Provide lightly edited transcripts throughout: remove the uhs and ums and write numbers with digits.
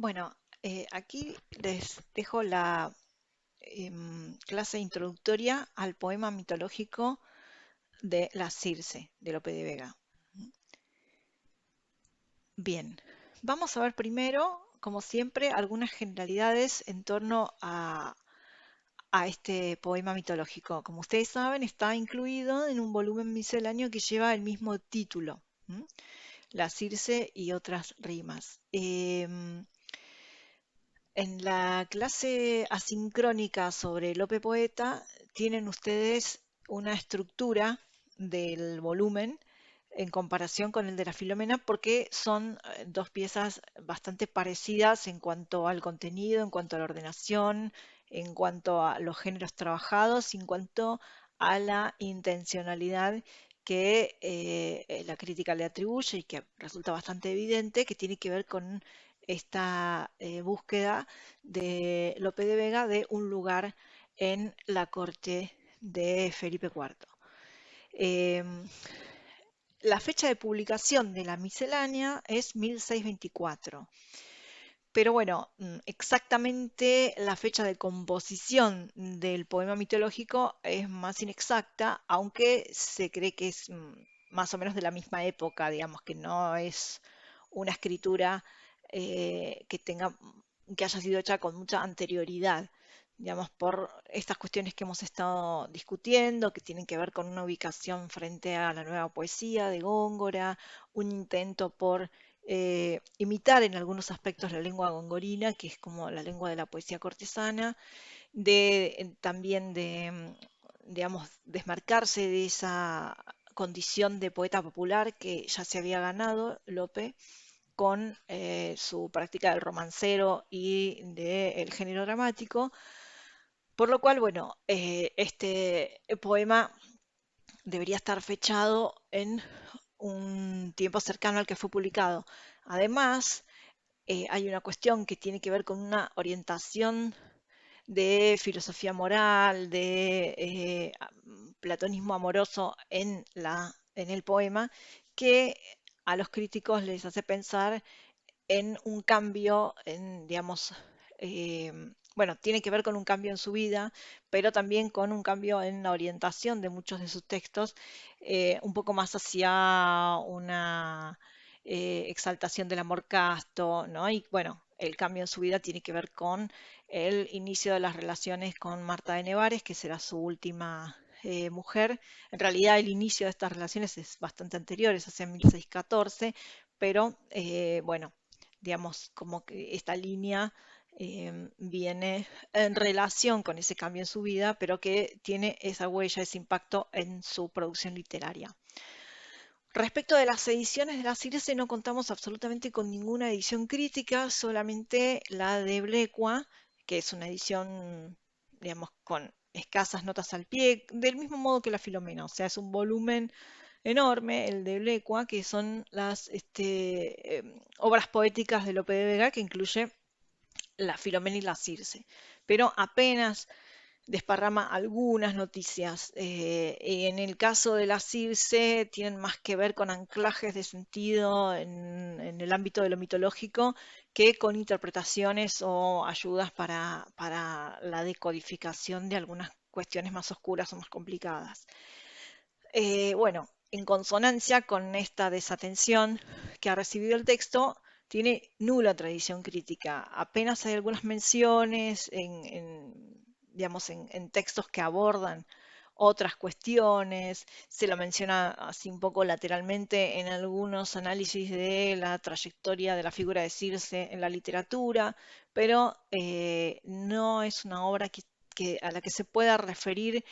Bueno, aquí les dejo la clase introductoria al poema mitológico de la Circe, de Lope de Vega. Bien, vamos a ver primero, como siempre, algunas generalidades en torno a este poema mitológico. Como ustedes saben, está incluido en un volumen misceláneo que lleva el mismo título, ¿m? La Circe y otras rimas. En la clase asincrónica sobre Lope Poeta tienen ustedes una estructura del volumen en comparación con el de la Filomena porque son dos piezas bastante parecidas en cuanto al contenido, en cuanto a la ordenación, en cuanto a los géneros trabajados, en cuanto a la intencionalidad que la crítica le atribuye y que resulta bastante evidente, que tiene que ver con esta búsqueda de Lope de Vega de un lugar en la corte de Felipe IV. La fecha de publicación de la miscelánea es 1624. Pero bueno, exactamente la fecha de composición del poema mitológico es más inexacta, aunque se cree que es más o menos de la misma época, digamos que no es una escritura que haya sido hecha con mucha anterioridad, digamos, por estas cuestiones que hemos estado discutiendo, que tienen que ver con una ubicación frente a la nueva poesía de Góngora, un intento por imitar en algunos aspectos la lengua gongorina, que es como la lengua de la poesía cortesana, también de, digamos, desmarcarse de esa condición de poeta popular que ya se había ganado Lope con su práctica del romancero y del género dramático, por lo cual, bueno, este poema debería estar fechado en un tiempo cercano al que fue publicado. Además, hay una cuestión que tiene que ver con una orientación de filosofía moral, de platonismo amoroso en el poema, que a los críticos les hace pensar en un cambio, digamos, eh, bueno, tiene que ver con un cambio en su vida, pero también con un cambio en la orientación de muchos de sus textos, un poco más hacia una exaltación del amor casto, ¿no? Y bueno, el cambio en su vida tiene que ver con el inicio de las relaciones con Marta de Nevares, que será su última mujer. En realidad el inicio de estas relaciones es bastante anterior, es hacia 1614, pero bueno, digamos, como que esta línea viene en relación con ese cambio en su vida, pero que tiene esa huella, ese impacto en su producción literaria. Respecto de las ediciones de la Circe, no contamos absolutamente con ninguna edición crítica, solamente la de Blecua, que es una edición, digamos, con escasas notas al pie, del mismo modo que la Filomena, o sea, es un volumen enorme, el de Blecua, que son las obras poéticas de Lope de Vega, que incluye la Filomena y la Circe. Pero apenas desparrama algunas noticias. Y en el caso de la Circe tienen más que ver con anclajes de sentido en el ámbito de lo mitológico que con interpretaciones o ayudas para la decodificación de algunas cuestiones más oscuras o más complicadas. Bueno, en consonancia con esta desatención que ha recibido el texto, tiene nula tradición crítica. Apenas hay algunas menciones digamos, en textos que abordan otras cuestiones. Se lo menciona así un poco lateralmente en algunos análisis de la trayectoria de la figura de Circe en la literatura, pero no es una obra a la que se pueda referir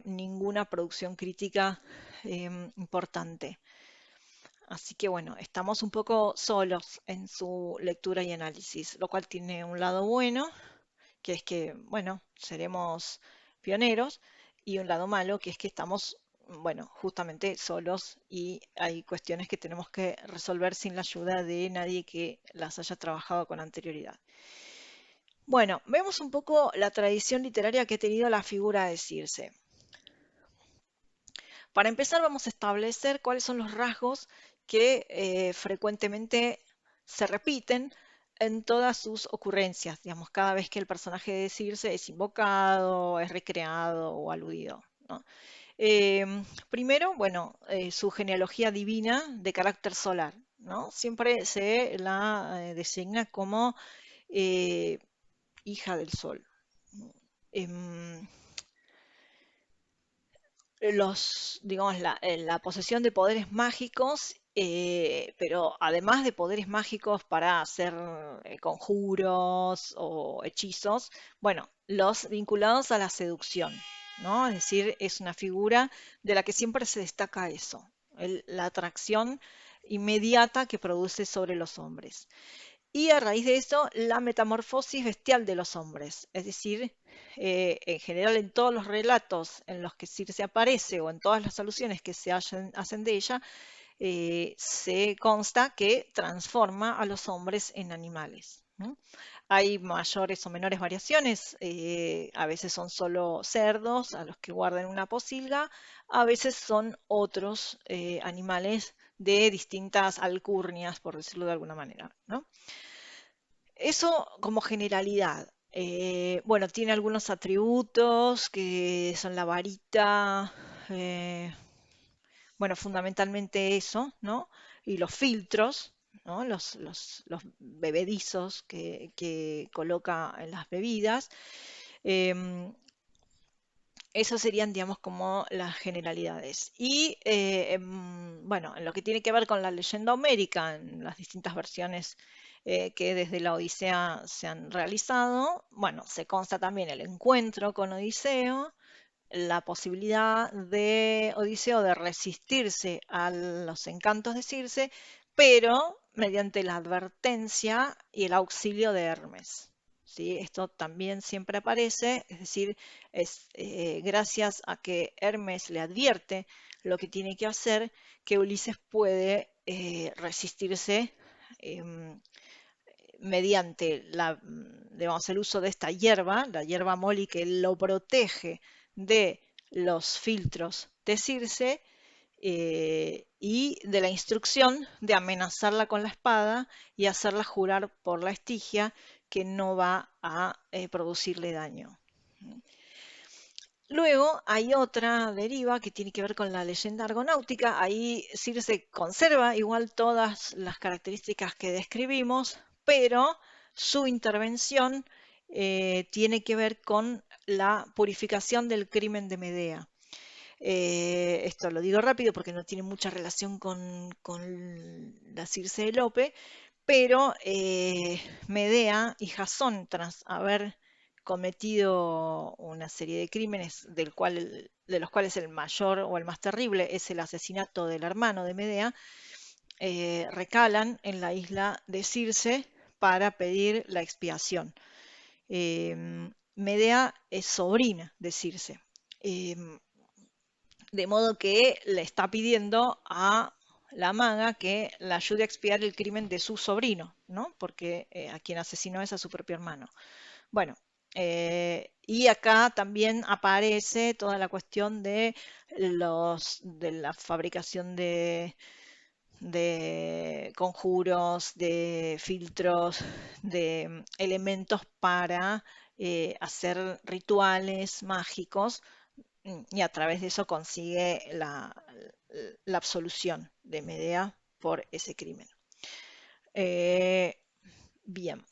ninguna producción crítica importante. Así que bueno, estamos un poco solos en su lectura y análisis, lo cual tiene un lado bueno, que es que, bueno, seremos pioneros, y un lado malo, que es que estamos, bueno, justamente solos y hay cuestiones que tenemos que resolver sin la ayuda de nadie que las haya trabajado con anterioridad. Bueno, vemos un poco la tradición literaria que ha tenido la figura de Circe. Para empezar, vamos a establecer cuáles son los rasgos que frecuentemente se repiten en todas sus ocurrencias, digamos, cada vez que el personaje de Circe es invocado, es recreado o aludido, ¿no? Primero, bueno, su genealogía divina de carácter solar, ¿no? Siempre se la designa como eh, hija del sol. Em, digamos, la posesión de poderes mágicos, pero además de poderes mágicos para hacer conjuros o hechizos, bueno, los vinculados a la seducción, ¿no? Es decir, es una figura de la que siempre se destaca eso, la atracción inmediata que produce sobre los hombres. Y a raíz de eso, la metamorfosis bestial de los hombres. Es decir, en general en todos los relatos en los que Circe aparece o en todas las alusiones que se hacen de ella, se consta que transforma a los hombres en animales, ¿no? Hay mayores o menores variaciones, a veces son solo cerdos a los que guardan una posilga, a veces son otros animales de distintas alcurnias, por decirlo de alguna manera, ¿no? Eso como generalidad. Bueno, tiene algunos atributos que son la varita, eh, bueno, fundamentalmente eso, ¿no? Y los filtros, ¿no? Los bebedizos que coloca en las bebidas. Em, Esas serían, digamos, como las generalidades. Y bueno, en lo que tiene que ver con la leyenda homérica, en las distintas versiones que desde la Odisea se han realizado, bueno, se consta también el encuentro con Odiseo, la posibilidad de Odiseo de resistirse a los encantos de Circe, pero mediante la advertencia y el auxilio de Hermes. ¿Sí? Esto también siempre aparece, es decir, es gracias a que Hermes le advierte lo que tiene que hacer, que Ulises puede resistirse em, mediante digamos, el uso de esta hierba, la hierba Molly, que lo protege de los filtros de Circe y de la instrucción de amenazarla con la espada y hacerla jurar por la Estigia que no va a producirle daño. Luego hay otra deriva que tiene que ver con la leyenda argonáutica. Ahí Circe conserva igual todas las características que describimos, pero su intervención tiene que ver con la purificación del crimen de Medea. Esto lo digo rápido porque no tiene mucha relación con la Circe de Lope, pero Medea y Jasón, tras haber cometido una serie de crímenes de los cuales el mayor o el más terrible es el asesinato del hermano de Medea, recalan en la isla de Circe para pedir la expiación. Medea es sobrina de Circe. De modo que le está pidiendo a la maga que la ayude a expiar el crimen de su sobrino, ¿no? Porque a quien asesinó es a su propio hermano. Bueno, y acá también aparece toda la cuestión de la fabricación de conjuros, de filtros, de elementos para hacer rituales mágicos y a través de eso consigue la absolución de Medea por ese crimen. Eh, Bien,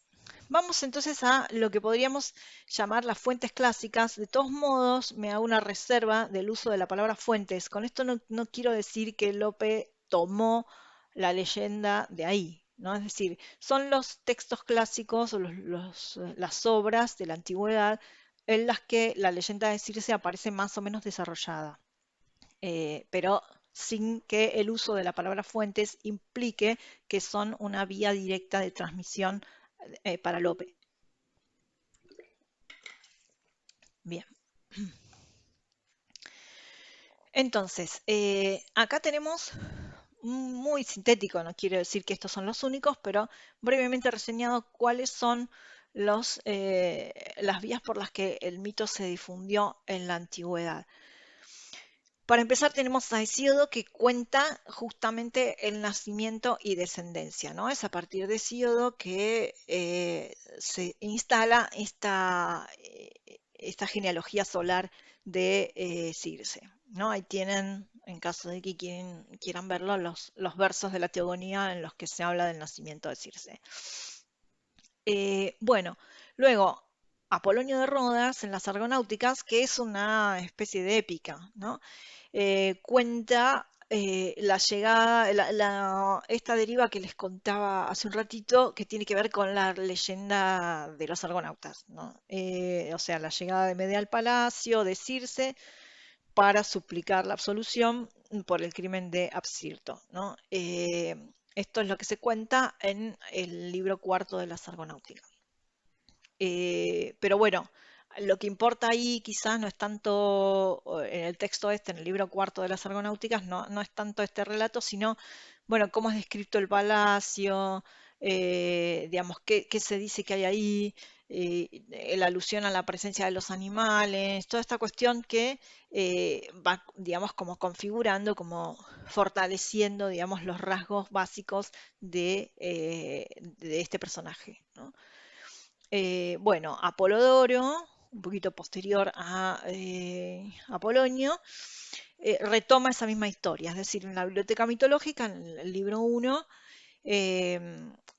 vamos entonces a lo que podríamos llamar las fuentes clásicas. De todos modos, me hago una reserva del uso de la palabra fuentes. Con esto no quiero decir que Lope tomó la leyenda de ahí, ¿no? Es decir, son los textos clásicos o las obras de la antigüedad en las que la leyenda de Circe aparece más o menos desarrollada, pero sin que el uso de la palabra fuentes implique que son una vía directa de transmisión para Lope. Bien. Entonces, acá tenemos muy sintético, no quiero decir que estos son los únicos, pero brevemente reseñado cuáles son las vías por las que el mito se difundió en la antigüedad. Para empezar, tenemos a Hesíodo que cuenta justamente el nacimiento y descendencia, ¿no? Es a partir de Hesíodo que se instala esta genealogía solar de Circe, ¿no? Ahí tienen, en caso de que quieran verlo, los versos de la Teogonía en los que se habla del nacimiento de Circe. Bueno, luego Apolonio de Rodas en las Argonáuticas, que es una especie de épica, ¿no? Cuenta la llegada, esta deriva que les contaba hace un ratito, que tiene que ver con la leyenda de los argonautas, ¿no? O sea, la llegada de Medea al palacio de Circe para suplicar la absolución por el crimen de Absirto, ¿no? Esto es lo que se cuenta en el libro cuarto de las Argonáuticas. Pero bueno, lo que importa ahí quizás no es tanto en el texto este, en el libro cuarto de las Argonáuticas, no es tanto este relato, sino, bueno, cómo es descrito el palacio, digamos, qué se dice que hay ahí, la alusión a la presencia de los animales, toda esta cuestión que va, digamos, como configurando, como fortaleciendo, digamos, los rasgos básicos de este personaje, ¿no? Bueno, Apolodoro, un poquito posterior a Apolonio, retoma esa misma historia, es decir, en la biblioteca mitológica, en el libro 1,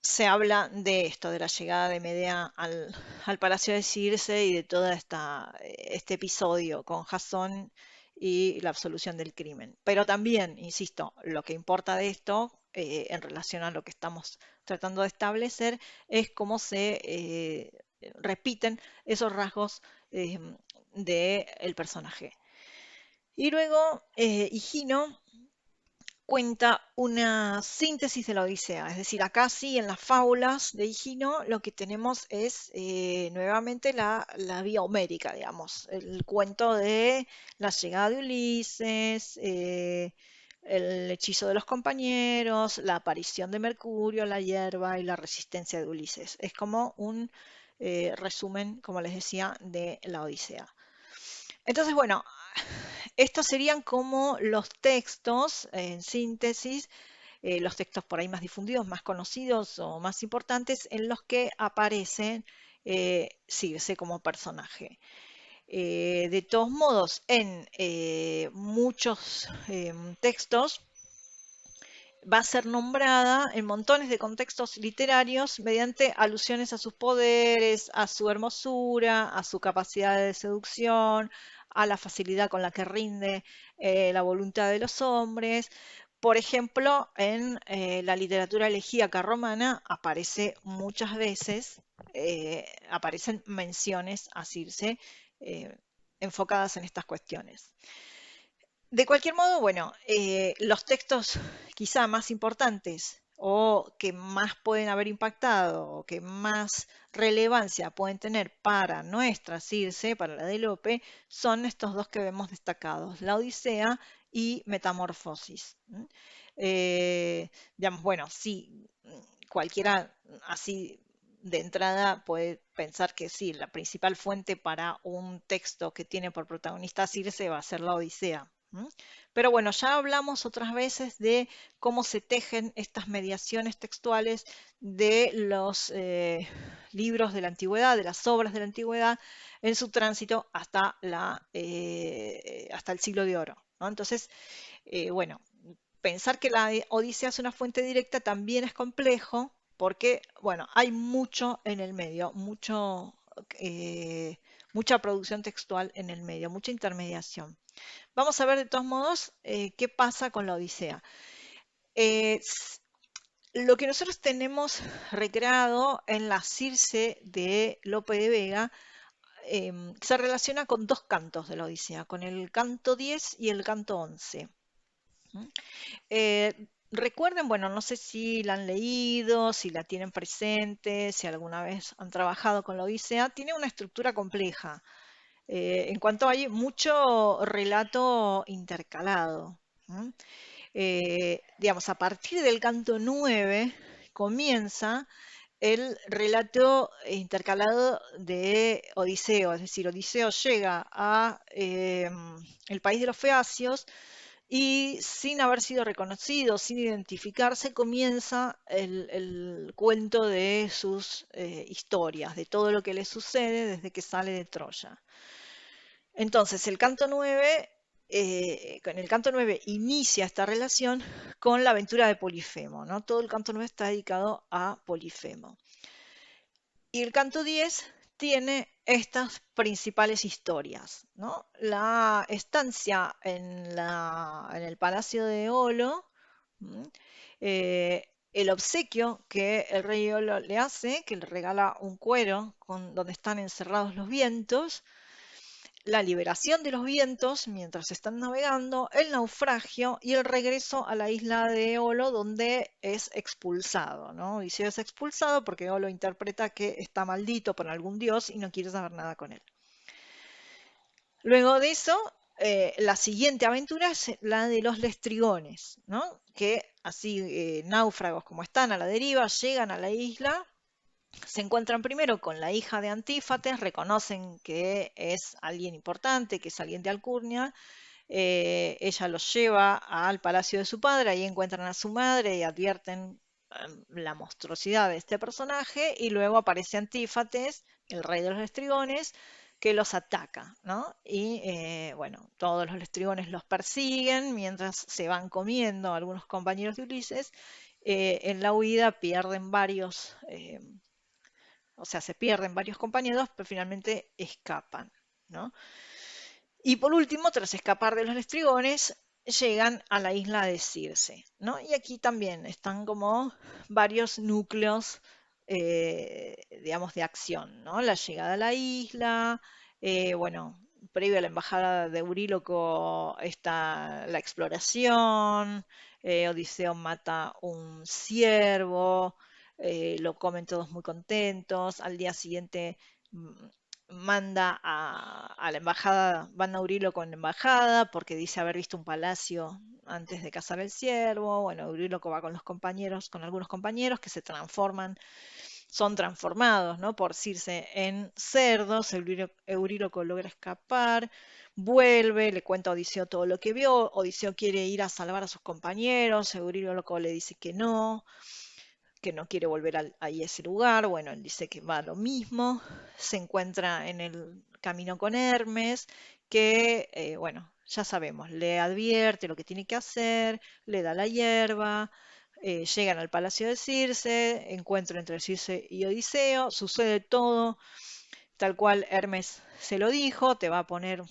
se habla de esto, de la llegada de Medea al palacio de Circe y de todo este episodio con Jasón y la absolución del crimen. Pero también, insisto, lo que importa de esto, en relación a lo que estamos tratando de establecer, es cómo se repiten esos rasgos eh, del personaje. Y luego, Higino cuenta una síntesis de la Odisea. Es decir, acá sí, en las fábulas de Higino, lo que tenemos es nuevamente la vía homérica, digamos, el cuento de la llegada de Ulises, el hechizo de los compañeros, la aparición de Mercurio, la hierba y la resistencia de Ulises. Es como un resumen, como les decía, de la Odisea. Entonces, bueno, estos serían como los textos en síntesis, los textos por ahí más difundidos, más conocidos o más importantes en los que aparece Circe como personaje. De todos modos, en muchos textos va a ser nombrada en montones de contextos literarios mediante alusiones a sus poderes, a su hermosura, a su capacidad de seducción, a la facilidad con la que rinde la voluntad de los hombres. Por ejemplo, en la literatura elegíaca romana aparece muchas veces, aparecen menciones a Circe enfocadas en estas cuestiones. De cualquier modo, bueno, los textos quizá más importantes o que más pueden haber impactado o que más relevancia pueden tener para nuestra Circe, para la de Lope, son estos dos que vemos destacados, la Odisea y Metamorfosis. Digamos, bueno, sí, cualquiera así de entrada puede pensar que sí, la principal fuente para un texto que tiene por protagonista a Circe va a ser la Odisea. Pero bueno, ya hablamos otras veces de cómo se tejen estas mediaciones textuales de los libros de la antigüedad, de las obras de la antigüedad, en su tránsito hasta el siglo de oro, ¿no? Entonces, bueno, pensar que la Odisea es una fuente directa también es complejo porque, bueno, hay mucho en el medio, eh, mucha producción textual en el medio, mucha intermediación. Vamos a ver de todos modos qué pasa con la Odisea. Eh, lo que nosotros tenemos recreado en la Circe de Lope de Vega se relaciona con dos cantos de la Odisea, con el canto 10 y el canto 11. Recuerden, bueno, no sé si la han leído, si la tienen presente, si alguna vez han trabajado con la Odisea, tiene una estructura compleja. En cuanto hay mucho relato intercalado. Digamos, a partir del canto 9 comienza el relato intercalado de Odiseo, es decir, Odiseo llega a el país de los Feacios y sin haber sido reconocido, sin identificarse, comienza el cuento de sus historias, de todo lo que le sucede desde que sale de Troya. Entonces, con el canto 9 inicia esta relación con la aventura de Polifemo, ¿no? Todo el canto 9 está dedicado a Polifemo. Y el canto 10 tiene estas principales historias, ¿no? La estancia en el palacio de Olo, ¿m? El obsequio que el rey Olo le hace, que le regala un cuero donde están encerrados los vientos, la liberación de los vientos mientras están navegando, el naufragio y el regreso a la isla de Olo donde es expulsado, ¿no? Odiseo es expulsado porque Olo interpreta que está maldito por algún dios y no quiere saber nada con él. Luego de eso, la siguiente aventura es la de los lestrigones, ¿no? Que así náufragos como están a la deriva, llegan a la isla, se encuentran primero con la hija de Antífates, reconocen que es alguien importante, que es alguien de alcurnia. Ella los lleva al palacio de su padre, ahí encuentran a su madre y advierten la monstruosidad de este personaje, y luego aparece Antífates, el rey de los lestrigones, que los ataca, ¿no? Y bueno, todos los lestrigones los persiguen mientras se van comiendo a algunos compañeros de Ulises. En la huida pierden varios, o sea, se pierden varios compañeros, pero finalmente escapan, ¿no? Y por último, tras escapar de los lestrigones, llegan a la isla de Circe, ¿no? Y aquí también están como varios núcleos, digamos, de acción, ¿no? La llegada a la isla, bueno, previo a la embajada de Euríloco está la exploración, Odiseo mata un ciervo, lo comen todos muy contentos, al día siguiente manda a la embajada, van a Eurilo con la embajada porque dice haber visto un palacio antes de cazar el ciervo. Bueno, Euríloco va con los compañeros, con algunos compañeros que se transforman, son transformados, ¿no? Por Circe en cerdos. Euríloco logra escapar, vuelve, le cuenta a Odiseo todo lo que vio. Odiseo quiere ir a salvar a sus compañeros, Euríloco le dice que no quiere volver a ese lugar. Bueno, él dice que va a lo mismo. Se encuentra en el camino con Hermes, que, bueno, ya sabemos, le advierte lo que tiene que hacer, le da la hierba. Llegan al palacio de Circe, encuentro entre Circe y Odiseo, sucede todo tal cual Hermes se lo dijo, te va a poner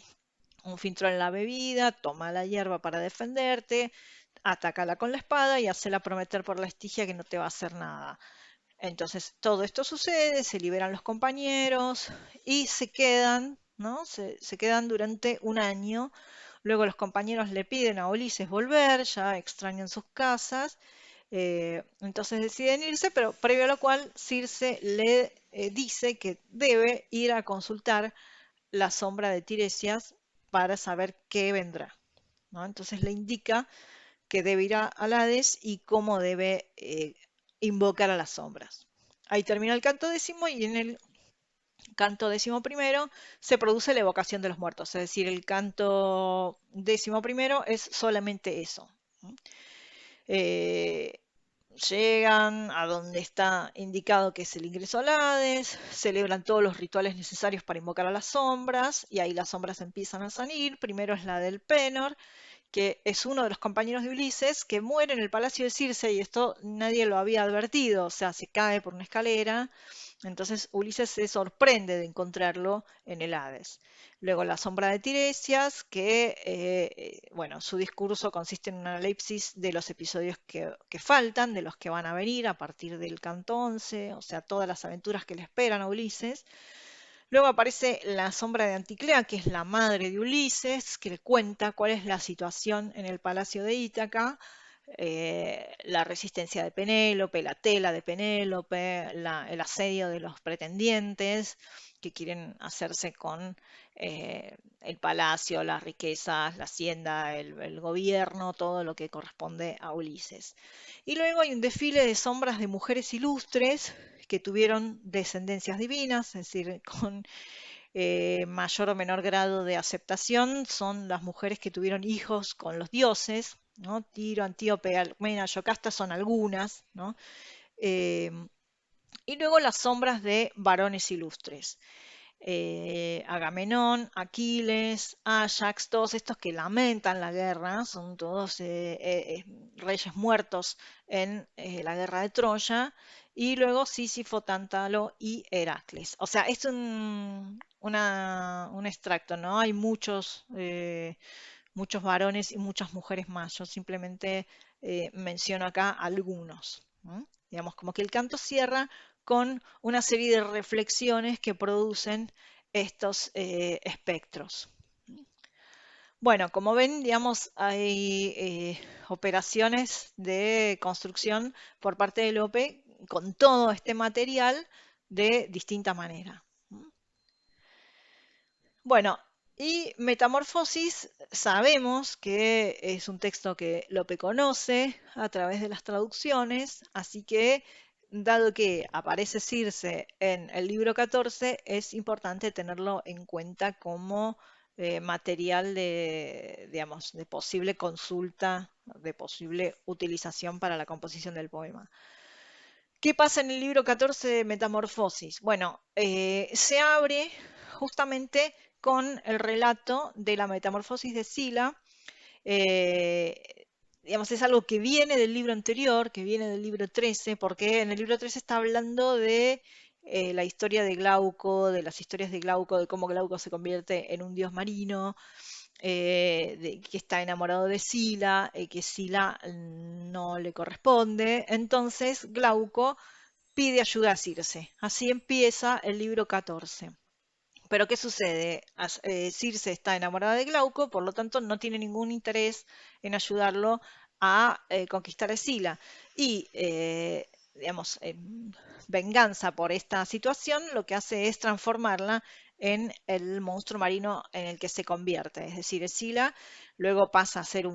un filtro en la bebida, toma la hierba para defenderte, atácala con la espada y hacela prometer por la estigia que no te va a hacer nada. Entonces todo esto sucede, se liberan los compañeros y se quedan, ¿no? Se quedan durante un año. Luego los compañeros le piden a Ulises volver, ya extrañan sus casas, entonces deciden irse, pero previo a lo cual Circe le dice que debe ir a consultar la sombra de Tiresias para saber qué vendrá, ¿no? Entonces le indica que debe ir al Hades y cómo debe invocar a las sombras. Ahí termina el canto décimo y en el canto décimo primero se produce la evocación de los muertos, es decir, el canto décimo primero es solamente eso. Eh, Llegan a donde está indicado que es el ingreso al Hades, celebran todos los rituales necesarios para invocar a las sombras y ahí las sombras empiezan a salir. Primero es la del Penor, que es uno de los compañeros de Ulises, que muere en el palacio de Circe y esto nadie lo había advertido, o sea, se cae por una escalera. Entonces Ulises se sorprende de encontrarlo en el Hades. Luego la sombra de Tiresias, que bueno, su discurso consiste en un análisis de los episodios que faltan, de los que van a venir a partir del canto 11, o sea, todas las aventuras que le esperan a Ulises. Luego aparece la sombra de Anticlea, que es la madre de Ulises, que le cuenta cuál es la situación en el palacio de Ítaca, la resistencia de Penélope, la tela de Penélope, el asedio de los pretendientes que quieren hacerse con el palacio, las riquezas, la hacienda, el gobierno, todo lo que corresponde a Ulises. Y luego hay un desfile de sombras de mujeres ilustres que tuvieron descendencias divinas, es decir, con mayor o menor grado de aceptación, son las mujeres que tuvieron hijos con los dioses, ¿no? Tiro, Antíope, Alcmena, Yocasta son algunas, ¿no? Eh, y luego las sombras de varones ilustres. Agamenón, Aquiles, Ajax, todos estos que lamentan la guerra, son todos reyes muertos en la guerra de Troya, y luego Sísifo, Tántalo y Heracles. O sea, es un extracto, ¿no? Hay muchos varones y muchas mujeres más. Yo simplemente menciono acá algunos. ¿No? Digamos, como que el canto cierra con una serie de reflexiones que producen estos espectros. Bueno, como ven, digamos, hay operaciones de construcción por parte de Lope con todo este material de distinta manera. Bueno, y Metamorfosis sabemos que es un texto que Lope conoce a través de las traducciones, así que dado que aparece Circe en el libro 14, es importante tenerlo en cuenta como material de, digamos, de posible consulta, de posible utilización para la composición del poema. ¿Qué pasa en el libro 14 de Metamorfosis? Bueno, se abre justamente con el relato de la metamorfosis de Sila. Digamos, es algo que viene del libro anterior, que viene del libro 13, porque en el libro 13 está hablando de la historia de Glauco, de las historias de Glauco, de cómo Glauco se convierte en un dios marino, que está enamorado de Sila, que Sila no le corresponde. Entonces Glauco pide ayuda a Circe. Así empieza el libro 14. Pero ¿qué sucede? Circe está enamorada de Glauco, por lo tanto no tiene ningún interés en ayudarlo a conquistar a Escila. Y, digamos, en venganza por esta situación, lo que hace es transformarla en el monstruo marino en el que se convierte. Es decir, Escila luego pasa a ser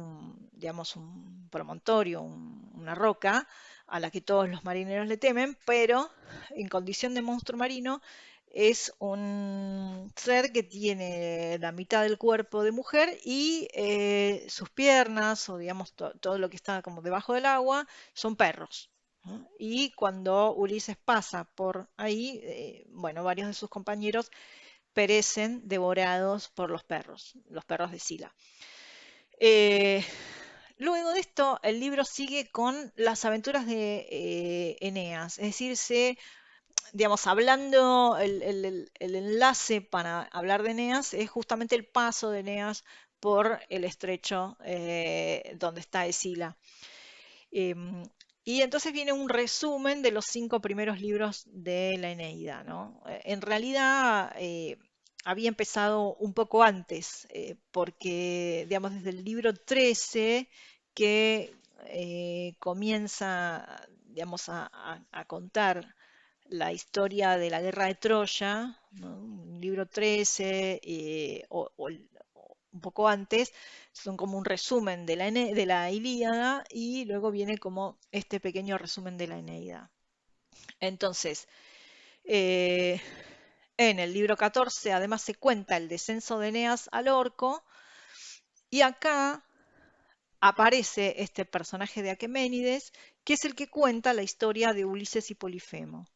digamos, un promontorio, una roca a la que todos los marineros le temen, pero en condición de monstruo marino es un ser que tiene la mitad del cuerpo de mujer y sus piernas, o digamos todo lo que está como debajo del agua, son perros. ¿No? Y cuando Ulises pasa por ahí, bueno, varios de sus compañeros perecen devorados por los perros de Sila. Eh, Luego de esto, el libro sigue con las aventuras de Eneas, es decir, digamos, hablando, el enlace para hablar de Eneas es justamente el paso de Eneas por el estrecho donde está Escila. Em, y entonces viene un resumen de los 5 primeros libros de la Eneida, ¿no? En realidad había empezado un poco antes, porque, digamos, desde el libro 13 que comienza, digamos, a contar la historia de la guerra de Troya, ¿no? Un libro 13 o un poco antes, son como un resumen de de la Ilíada y luego viene como este pequeño resumen de la Eneida. Entonces, eh, en el libro 14 además se cuenta el descenso de Eneas al Orco y acá aparece este personaje de Aqueménides, que es el que cuenta la historia de Ulises y Polifemo.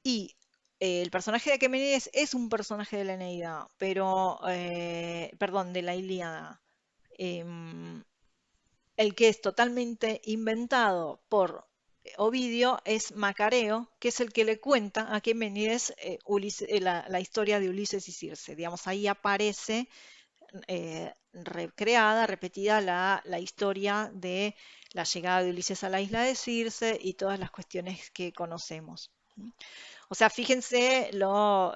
Y el personaje de Aqueménides es un personaje de la Eneida, pero, perdón, de la Ilíada. Em, el que es totalmente inventado por Ovidio es Macareo, que es el que le cuenta a Aqueménides la historia de Ulises y Circe. Digamos, ahí aparece recreada, repetida la historia de la llegada de Ulises a la isla de Circe y todas las cuestiones que conocemos. O sea, fíjense lo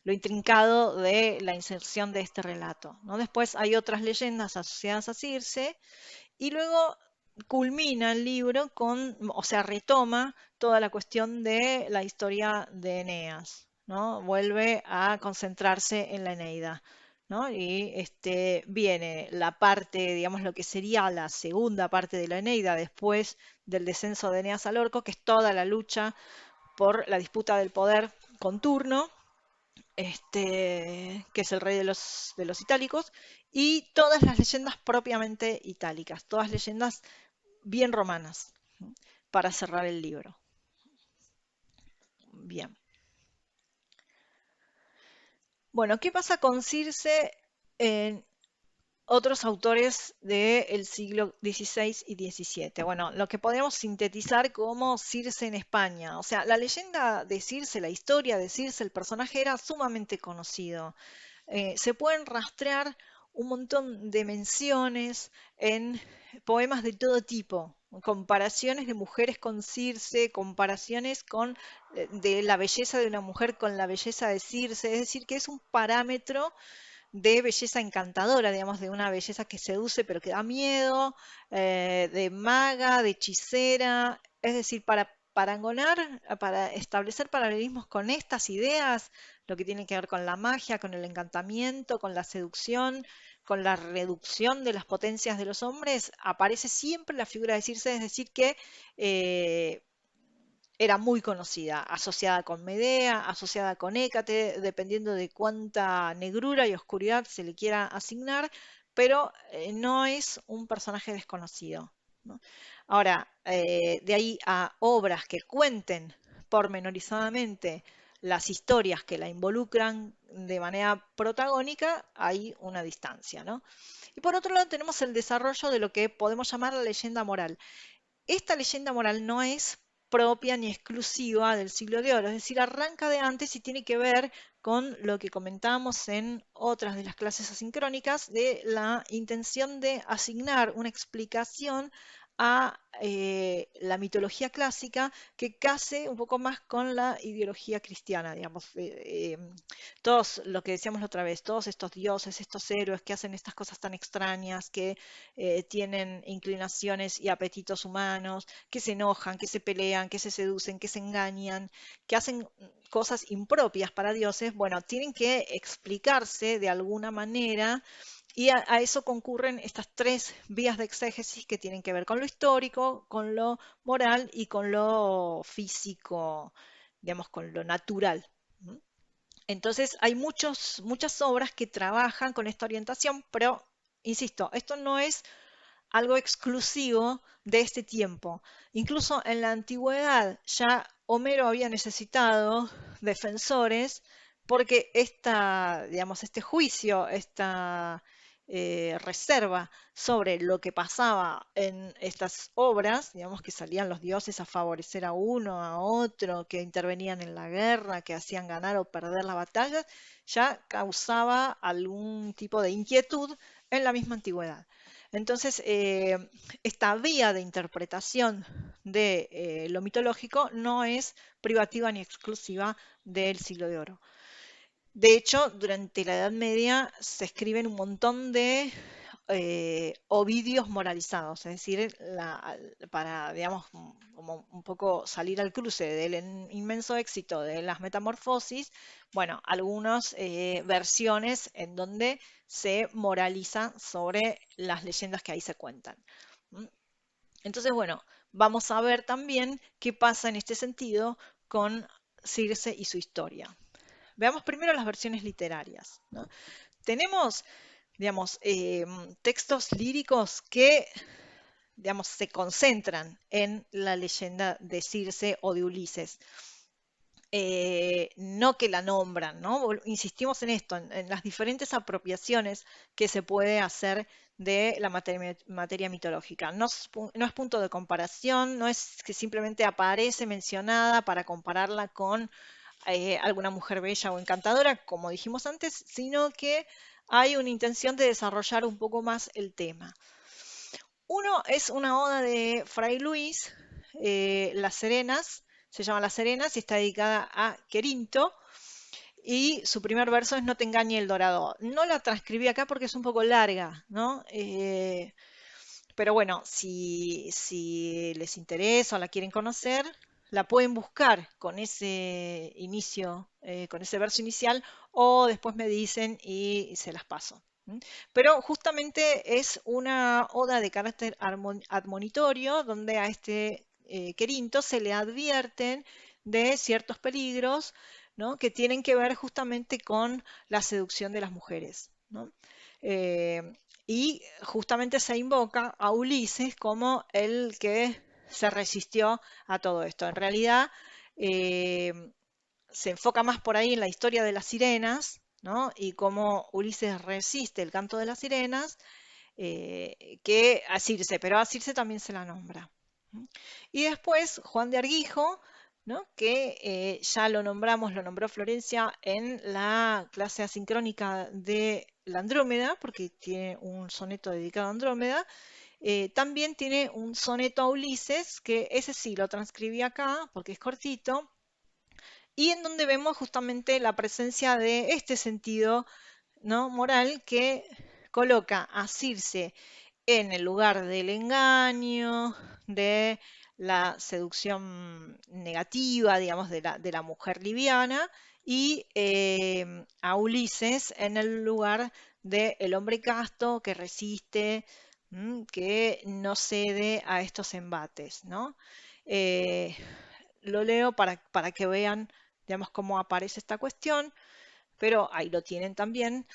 intrincado de la inserción de este relato, ¿no? Después hay otras leyendas asociadas a Circe y luego culmina el libro con, o sea, retoma toda la cuestión de la historia de Eneas, ¿no? Vuelve a concentrarse en la Eneida, ¿no? Y viene la parte, digamos, lo que sería la segunda parte de la Eneida después del descenso de Eneas al Orco, que es toda la lucha por la disputa del poder con Turno, que es el rey de los itálicos, y todas las leyendas propiamente itálicas, todas leyendas bien romanas, para cerrar el libro. Bien. Bueno, ¿qué pasa con Circe en otros autores del siglo XVI y XVII? Bueno, lo que podemos sintetizar como Circe en España. O sea, la leyenda de Circe, la historia de Circe, el personaje era sumamente conocido. Se pueden rastrear un montón de menciones en poemas de todo tipo, comparaciones de mujeres con Circe, comparaciones de la belleza de una mujer con la belleza de Circe, es decir, que es un parámetro de belleza encantadora, digamos, de una belleza que seduce pero que da miedo, de maga, de hechicera, es decir, para parangonar, para establecer paralelismos con estas ideas, lo que tiene que ver con la magia, con el encantamiento, con la seducción, con la reducción de las potencias de los hombres, aparece siempre la figura de Circe, es decir, que eh, era muy conocida, asociada con Medea, asociada con Hécate, dependiendo de cuánta negrura y oscuridad se le quiera asignar, pero no es un personaje desconocido, ¿no? Ahora, de ahí a obras que cuenten pormenorizadamente las historias que la involucran de manera protagónica, hay una distancia, ¿no? Y por otro lado tenemos el desarrollo de lo que podemos llamar la leyenda moral. Esta leyenda moral no es propia ni exclusiva del siglo de oro, es decir, arranca de antes y tiene que ver con lo que comentábamos en otras de las clases asincrónicas, de la intención de asignar una explicación a la mitología clásica que case un poco más con la ideología cristiana, digamos. Todos, lo que decíamos la otra vez, todos estos dioses, estos héroes que hacen estas cosas tan extrañas, que tienen inclinaciones y apetitos humanos, que se enojan, que se pelean, que se seducen, que se engañan, que hacen cosas impropias para dioses, bueno, tienen que explicarse de alguna manera y a eso concurren estas tres vías de exégesis que tienen que ver con lo histórico, con lo moral y con lo físico, digamos, con lo natural. Entonces hay muchas obras que trabajan con esta orientación, pero, insisto, esto no es algo exclusivo de este tiempo. Incluso en la antigüedad ya Homero había necesitado defensores porque digamos, este juicio, esta reserva sobre lo que pasaba en estas obras, digamos que salían los dioses a favorecer a uno, a otro, que intervenían en la guerra, que hacían ganar o perder las batallas, ya causaba algún tipo de inquietud en la misma antigüedad. Entonces, esta vía de interpretación de lo mitológico no es privativa ni exclusiva del siglo de oro. De hecho, durante la Edad Media se escriben un montón de ovidios moralizados, es decir, para, digamos, como un poco salir al cruce del inmenso éxito de las metamorfosis, bueno, algunas versiones en donde se moraliza sobre las leyendas que ahí se cuentan. ¿Mm? Entonces, bueno, vamos a ver también qué pasa en este sentido con Circe y su historia. Veamos primero las versiones literarias, ¿no? Tenemos, digamos, textos líricos que, digamos, se concentran en la leyenda de Circe o de Ulises. No que la nombran, ¿no? Insistimos en esto, en las diferentes apropiaciones que se puede hacer de la materia mitológica. No es punto de comparación, no es que simplemente aparece mencionada para compararla con alguna mujer bella o encantadora, como dijimos antes, sino que hay una intención de desarrollar un poco más el tema. Uno es una oda de Fray Luis, Las Serenas, se llama Las Serenas y está dedicada a Querinto. Y su primer verso es No te engañe el dorado. No la transcribí acá porque es un poco larga, ¿no? Pero bueno, si les interesa o la quieren conocer, la pueden buscar con ese inicio, con ese verso inicial, o después me dicen y se las paso. ¿Mm? Pero justamente es una oda de carácter admonitorio donde a este Querinto se le advierten de ciertos peligros, ¿no? Que tienen que ver justamente con la seducción de las mujeres, ¿no? Eh, y justamente se invoca a Ulises como el que se resistió a todo esto. En realidad, eh, se enfoca más por ahí en la historia de las sirenas, ¿no? Y cómo Ulises resiste el canto de las sirenas, que a Circe, pero a Circe también se la nombra. Y después Juan de Argijo, ¿no? Que ya lo nombramos, lo nombró Florencia en la clase asincrónica de la Andrómeda, porque tiene un soneto dedicado a Andrómeda. También tiene un soneto a Ulises, que ese sí lo transcribí acá, porque es cortito, y en donde vemos justamente la presencia de este sentido, ¿no? Moral que coloca a Circe en el lugar del engaño, de la seducción negativa, digamos, de la mujer liviana, y a Ulises en el lugar del hombre casto que resiste, que no cede a estos embates, ¿no? Eh, lo leo para que vean, digamos, cómo aparece esta cuestión, pero ahí lo tienen también.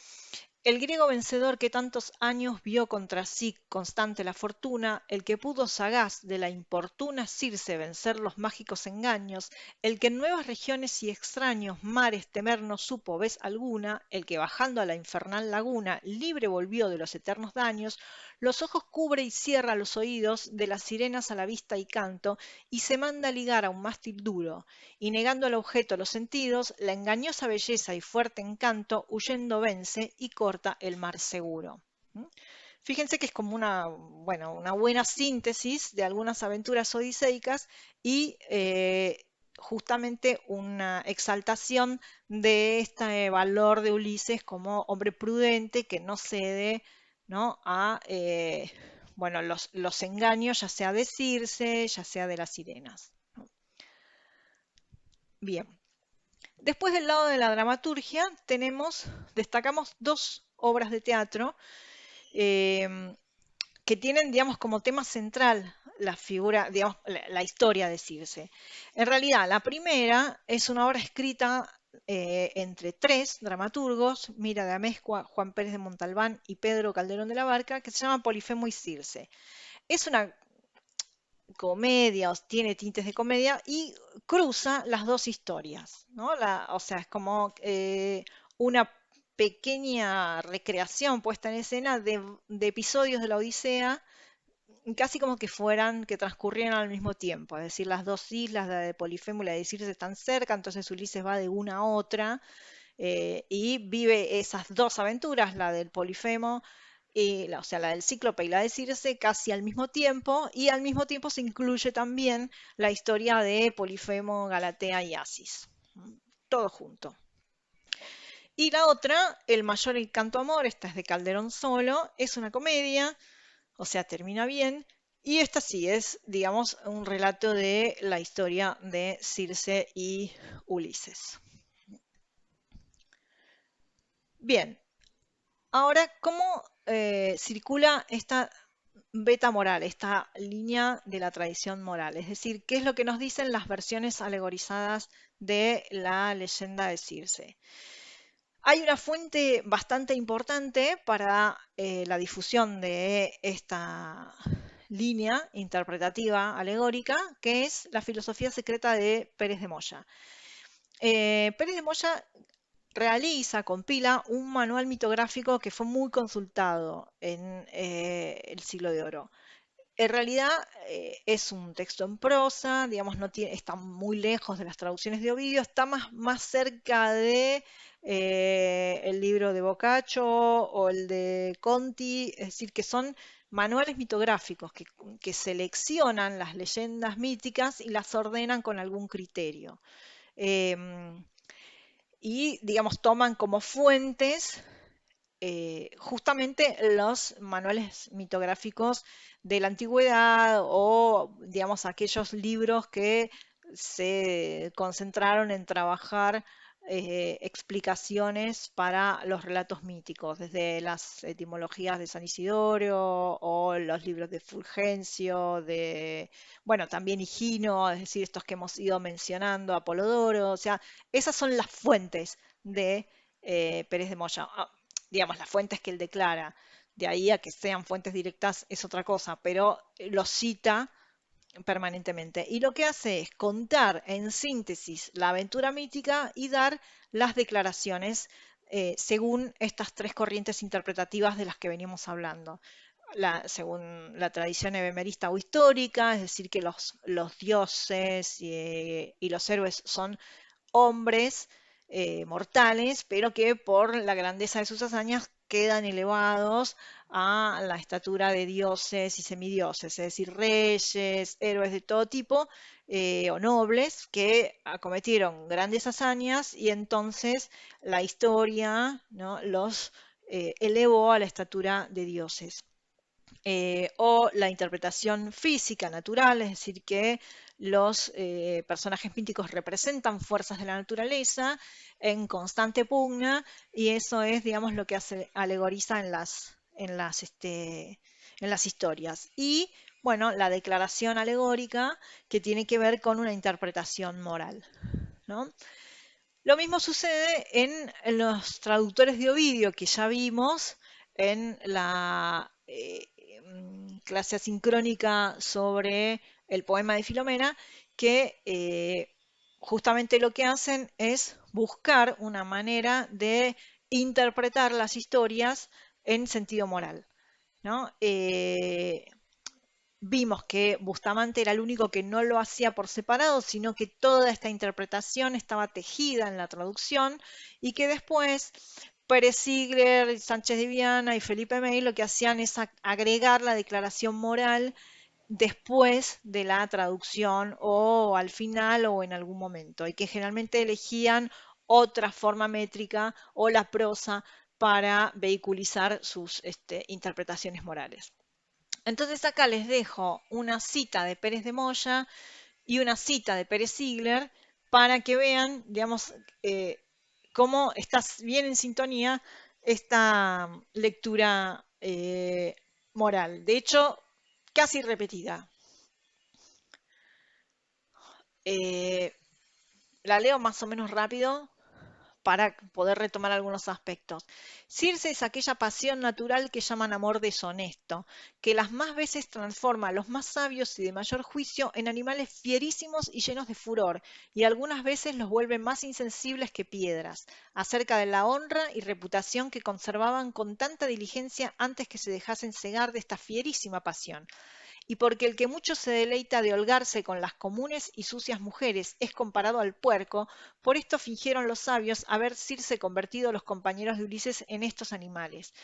El griego vencedor que tantos años vio contra sí constante la fortuna, el que pudo sagaz de la importuna Circe vencer los mágicos engaños, el que en nuevas regiones y extraños mares temer no supo vez alguna, el que bajando a la infernal laguna libre volvió de los eternos daños, los ojos cubre y cierra los oídos, de las sirenas a la vista y canto, y se manda ligar a un mástil duro, y negando al objeto los sentidos, la engañosa belleza y fuerte encanto, huyendo vence y corta el mar seguro. ¿Mm? Fíjense que es como una, bueno, una buena síntesis de algunas aventuras odiseicas y justamente una exaltación de este valor de Ulises como hombre prudente que no cede, ¿no? a bueno, los engaños, ya sea de Circe, ya sea de las sirenas. ¿No? Bien. Después del lado de la dramaturgia destacamos dos obras de teatro eh, que tienen, digamos, como tema central la figura, digamos, la historia de Circe. En realidad, la primera es una obra escrita entre tres dramaturgos, Mira de Amezcua, Juan Pérez de Montalbán y Pedro Calderón de la Barca, que se llama Polifemo y Circe. Es una comedia, o tiene tintes de comedia y cruza las dos historias, ¿no? O sea, es como una pequeña recreación puesta en escena de episodios de la Odisea, casi como que fueran, que transcurrieran al mismo tiempo, es decir, las dos islas, la de Polifemo y la de Circe están cerca, entonces Ulises va de una a otra y vive esas dos aventuras, la del Polifemo o sea, la del Cíclope y la de Circe casi al mismo tiempo, y al mismo tiempo se incluye también la historia de Polifemo, Galatea y Asis. Todo junto. Y la otra, El mayor encanto amor, esta es de Calderón solo, es una comedia, o sea, termina bien, y esta sí es, digamos, un relato de la historia de Circe y Ulises. Bien, ahora, ¿cómo circula esta beta moral, esta línea de la tradición moral? Es decir, ¿qué es lo que nos dicen las versiones alegorizadas de la leyenda de Circe? Hay una fuente bastante importante para la difusión de esta línea interpretativa alegórica, que es la filosofía secreta de Pérez de Moya. Pérez de Moya realiza, compila un manual mitográfico que fue muy consultado en el Siglo de Oro. En realidad es un texto en prosa, digamos, no tiene, está muy lejos de las traducciones de Ovidio, está más cerca de el libro de Boccaccio o el de Conti, es decir, que son manuales mitográficos que seleccionan las leyendas míticas y las ordenan con algún criterio. Em, y, digamos, toman como fuentes justamente los manuales mitográficos de la antigüedad o, digamos, aquellos libros que se concentraron en trabajar explicaciones para los relatos míticos, desde las etimologías de San Isidoro o los libros de Fulgencio, bueno, también Higino, es decir, estos que hemos ido mencionando, Apolodoro, o sea, esas son las fuentes de Pérez de Moya. Digamos, las fuentes que él declara. De ahí a que sean fuentes directas es otra cosa, pero los cita permanentemente. Y lo que hace es contar en síntesis la aventura mítica y dar las declaraciones según estas tres corrientes interpretativas de las que venimos hablando. Según la tradición ebemerista o histórica, es decir, que los dioses y los héroes son hombres mortales, pero que por la grandeza de sus hazañas quedan elevados a la estatura de dioses y semidioses, es decir, reyes, héroes de todo tipo o nobles que acometieron grandes hazañas y entonces la historia, ¿no?, los elevó a la estatura de dioses. O la interpretación física natural, es decir, que los personajes míticos representan fuerzas de la naturaleza en constante pugna, y eso es, digamos, lo que alegoriza en las historias. Y, bueno, la declaración alegórica, que tiene que ver con una interpretación moral, ¿no? Lo mismo sucede en los traductores de Ovidio, que ya vimos en la clase asincrónica sobre el poema de Filomena, que justamente lo que hacen es buscar una manera de interpretar las historias en sentido moral, ¿no? Vimos que Bustamante era el único que no lo hacía por separado, sino que toda esta interpretación estaba tejida en la traducción, y que después Pérez Sigler, Sánchez de Viana y Felipe May lo que hacían es agregar la declaración moral después de la traducción o al final o en algún momento, y que generalmente elegían otra forma métrica o la prosa para vehiculizar sus interpretaciones morales. Entonces acá les dejo una cita de Pérez de Moya y una cita de Pérez Sigler para que vean, digamos, cómo está bien en sintonía esta lectura moral. De hecho, casi repetida. Eh, la leo más o menos rápido para poder retomar algunos aspectos. Circe es aquella pasión natural que llaman amor deshonesto, que las más veces transforma a los más sabios y de mayor juicio en animales fierísimos y llenos de furor, y algunas veces los vuelve más insensibles que piedras, acerca de la honra y reputación que conservaban con tanta diligencia antes que se dejasen cegar de esta fierísima pasión. Y porque el que mucho se deleita de holgarse con las comunes y sucias mujeres es comparado al puerco, por esto fingieron los sabios haberse convertido los compañeros de Ulises en estos animales.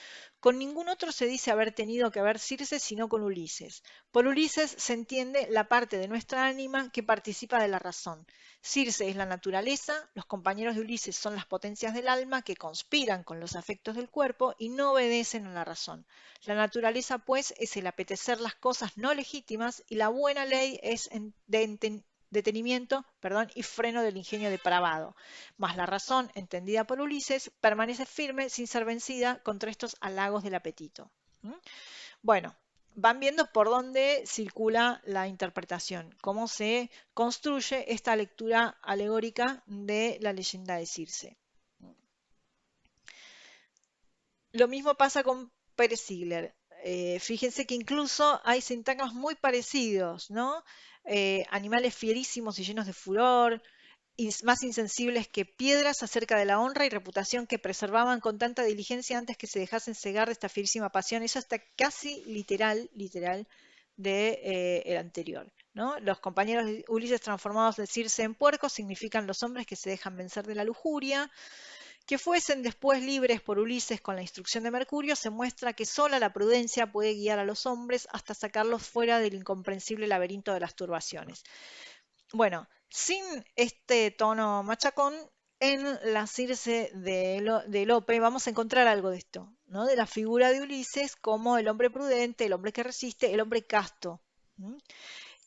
Con ningún otro se dice haber tenido que ver Circe sino con Ulises. Por Ulises se entiende la parte de nuestra ánima que participa de la razón. Circe es la naturaleza, los compañeros de Ulises son las potencias del alma que conspiran con los afectos del cuerpo y no obedecen a la razón. La naturaleza, pues, es el apetecer las cosas no legítimas, y la buena ley es detenimiento, y freno del ingenio depravado. Mas la razón, entendida por Ulises, permanece firme sin ser vencida contra estos halagos del apetito. ¿Mm? Bueno, van viendo por dónde circula la interpretación, cómo se construye esta lectura alegórica de la leyenda de Circe. Lo mismo pasa con Pérez Sigler. Fíjense que incluso hay sintagmas muy parecidos, ¿no? Animales fierísimos y llenos de furor, más insensibles que piedras, acerca de la honra y reputación que preservaban con tanta diligencia antes que se dejasen cegar de esta fierísima pasión. Eso está casi literal de el anterior, ¿no? Los compañeros de Ulises transformados de Circe en puercos significan los hombres que se dejan vencer de la lujuria. Que fuesen después libres por Ulises con la instrucción de Mercurio, se muestra que sola la prudencia puede guiar a los hombres hasta sacarlos fuera del incomprensible laberinto de las turbaciones. Bueno, sin este tono machacón, en la Circe de Lope vamos a encontrar algo de esto, ¿no? De la figura de Ulises como el hombre prudente, el hombre que resiste, el hombre casto.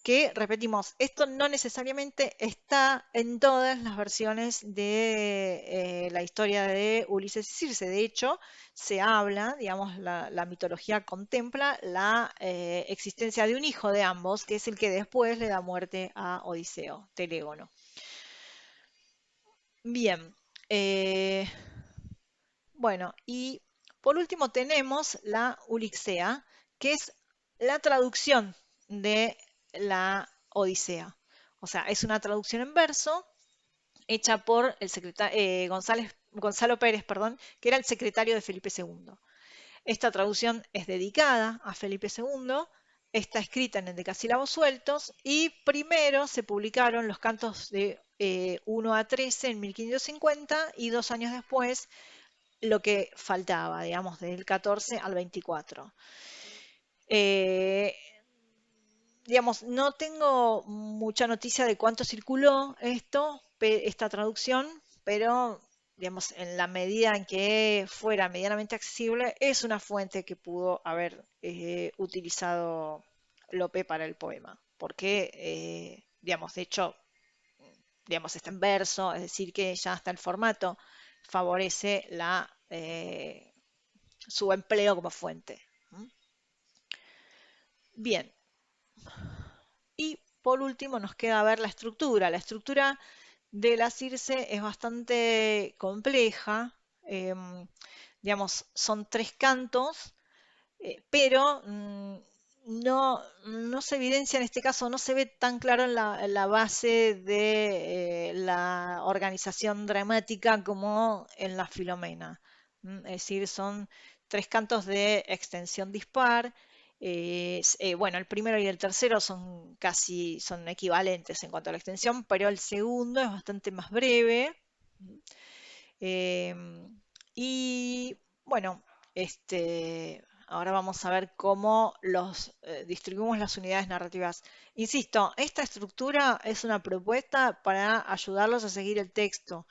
que, repetimos, esto no necesariamente está en todas las versiones de la historia de Ulises y Circe. De hecho, se habla, digamos, la mitología contempla la existencia de un hijo de ambos, que es el que después le da muerte a Odiseo, Telégono. Bien, bueno, y por último tenemos la Ulixea, que es la traducción de la Odisea. O sea, es una traducción en verso hecha por el Gonzalo Pérez, perdón, que era el secretario de Felipe II. Esta traducción es dedicada a Felipe II, está escrita en endecasílabos sueltos y primero se publicaron los cantos de 1 a 13 en 1550 y 2 años después lo que faltaba, digamos, del 14 al 24. Eh, digamos, no tengo mucha noticia de cuánto circuló esta traducción, pero digamos, en la medida en que fuera medianamente accesible, es una fuente que pudo haber utilizado Lope para el poema, porque, digamos, de hecho, digamos, está en verso, es decir, que ya hasta el formato favorece su empleo como fuente. ¿Mm? Bien, y por último nos queda ver la estructura. La estructura de la Circe es bastante compleja. Digamos, son 3 cantos, pero no se evidencia en este caso, no se ve tan claro en la base de la organización dramática como en la Filomena. Es decir, son 3 cantos de extensión dispar. Bueno, el primero y el tercero son equivalentes en cuanto a la extensión, pero el segundo es bastante más breve. Y bueno, ahora vamos a ver cómo distribuimos las unidades narrativas. Insisto, esta estructura es una propuesta para ayudarlos a seguir el texto,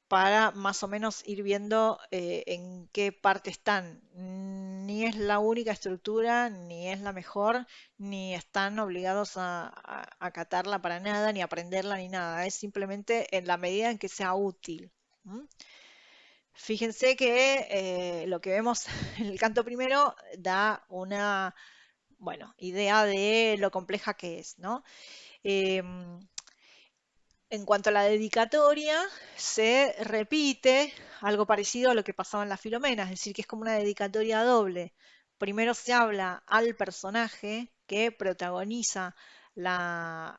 para más o menos ir viendo en qué parte están. Ni es la única estructura, ni es la mejor, ni están obligados a acatarla para nada, ni aprenderla, ni nada. Es simplemente en la medida en que sea útil. ¿Mm? Fíjense que lo que vemos en el canto primero da una, bueno, idea de lo compleja que es, ¿no? Em, en cuanto a la dedicatoria, se repite algo parecido a lo que pasaba en la Filomena, es decir, que es como una dedicatoria doble. Primero se habla al personaje que protagoniza la,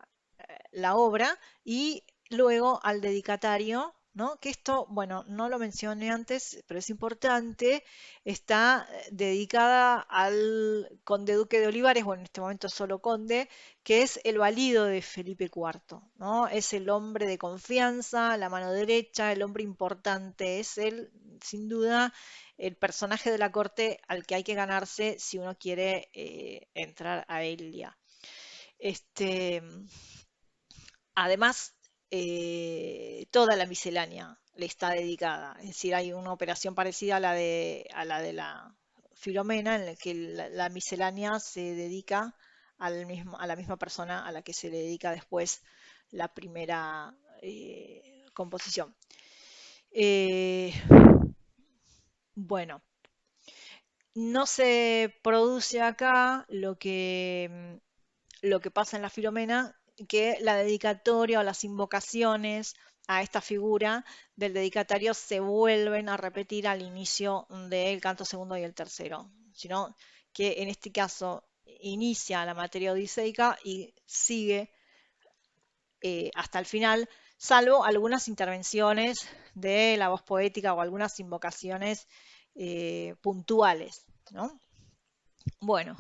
la obra y luego al dedicatario, ¿no? Que esto, bueno, no lo mencioné antes, pero es importante, está dedicada al conde duque de Olivares, bueno, en este momento solo conde, que es el valido de Felipe IV, ¿no? Es el hombre de confianza, la mano derecha, el hombre importante, es él, sin duda, el personaje de la corte al que hay que ganarse si uno quiere entrar a Elia. Este, Además, toda la miscelánea le está dedicada. Es decir, hay una operación parecida a la de la Filomena, en la que la miscelánea se dedica a la misma persona a la que se le dedica después la primera composición. Eh, bueno, no se produce acá lo que pasa en la Filomena, que la dedicatoria o las invocaciones a esta figura del dedicatario se vuelven a repetir al inicio del canto segundo y el tercero, sino que en este caso inicia la materia odiseica y sigue hasta el final, salvo algunas intervenciones de la voz poética o algunas invocaciones puntuales, ¿no? Bueno,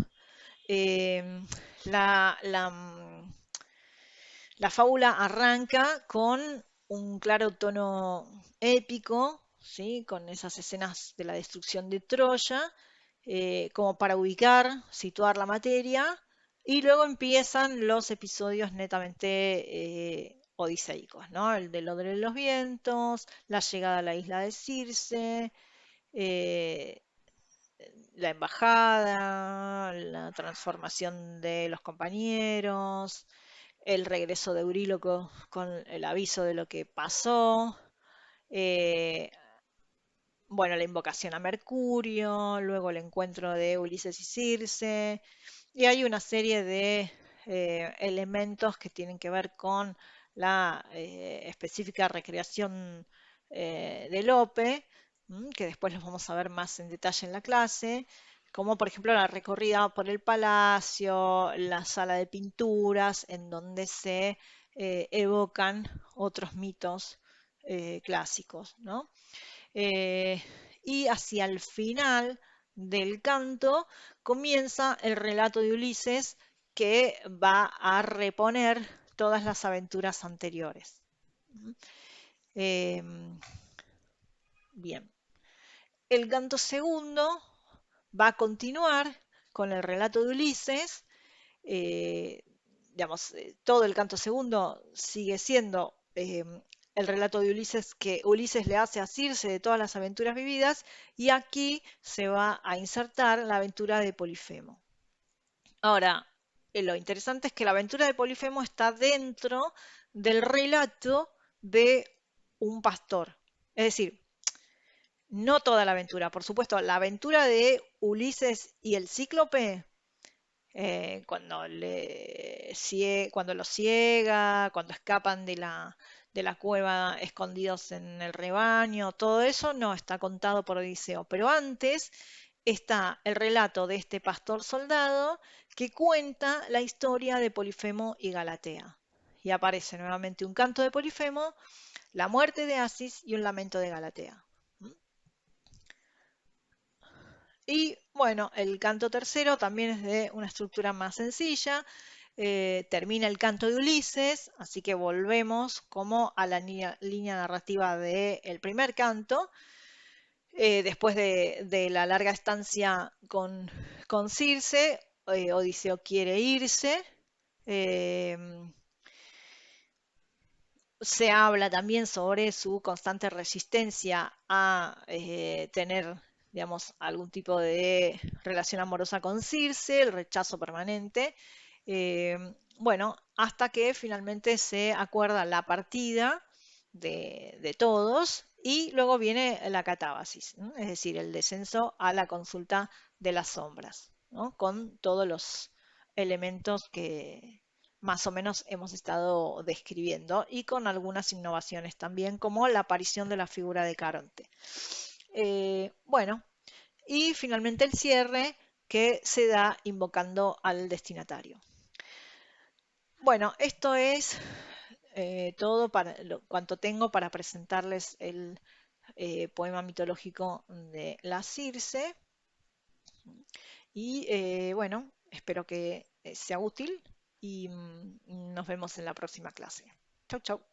eh, la, la, mm, la fábula arranca con un claro tono épico, ¿sí? Con esas escenas de la destrucción de Troya, como para ubicar, situar la materia, y luego empiezan los episodios netamente odiseicos, ¿no? El del Odre de los Vientos, la llegada a la isla de Circe, eh, la embajada, la transformación de los compañeros, el regreso de Euríloco con el aviso de lo que pasó, eh, bueno, la invocación a Mercurio, luego el encuentro de Ulises y Circe, y hay una serie de elementos que tienen que ver con la específica recreación de Lope, que después los vamos a ver más en detalle en la clase, como por ejemplo la recorrida por el palacio, la sala de pinturas, en donde se evocan otros mitos clásicos, ¿no? Eh, y hacia el final del canto comienza el relato de Ulises que va a reponer todas las aventuras anteriores. Eh, bien, el canto segundo va a continuar con el relato de Ulises. eh, digamos, todo el canto segundo sigue siendo el relato de Ulises que Ulises le hace a Circe de todas las aventuras vividas, y aquí se va a insertar la aventura de Polifemo. Ahora, lo interesante es que la aventura de Polifemo está dentro del relato de un pastor. Es decir, no toda la aventura, por supuesto, la aventura de Ulises y el Cíclope cuando lo ciega, cuando escapan de la cueva escondidos en el rebaño, todo eso no está contado por Odiseo. Pero antes está el relato de este pastor soldado que cuenta la historia de Polifemo y Galatea. Y aparece nuevamente un canto de Polifemo, la muerte de Asis y un lamento de Galatea. Y bueno, el canto tercero también es de una estructura más sencilla. Termina el canto de Ulises, así que volvemos como a la línea narrativa del primer canto. Después de la larga estancia con Circe, Odiseo quiere irse. eh, Se habla también sobre su constante resistencia a tener, digamos, algún tipo de relación amorosa con Circe, el rechazo permanente. Eh, bueno, hasta que finalmente se acuerda la partida de todos y luego viene la catábasis, ¿no? Es decir, el descenso a la consulta de las sombras, ¿no? Con todos los elementos que más o menos hemos estado describiendo y con algunas innovaciones también, como la aparición de la figura de Caronte. Bueno, y finalmente el cierre que se da invocando al destinatario. Bueno, esto es todo para cuanto tengo para presentarles el poema mitológico de la Circe. Y bueno, espero que sea útil y nos vemos en la próxima clase. Chau, chau.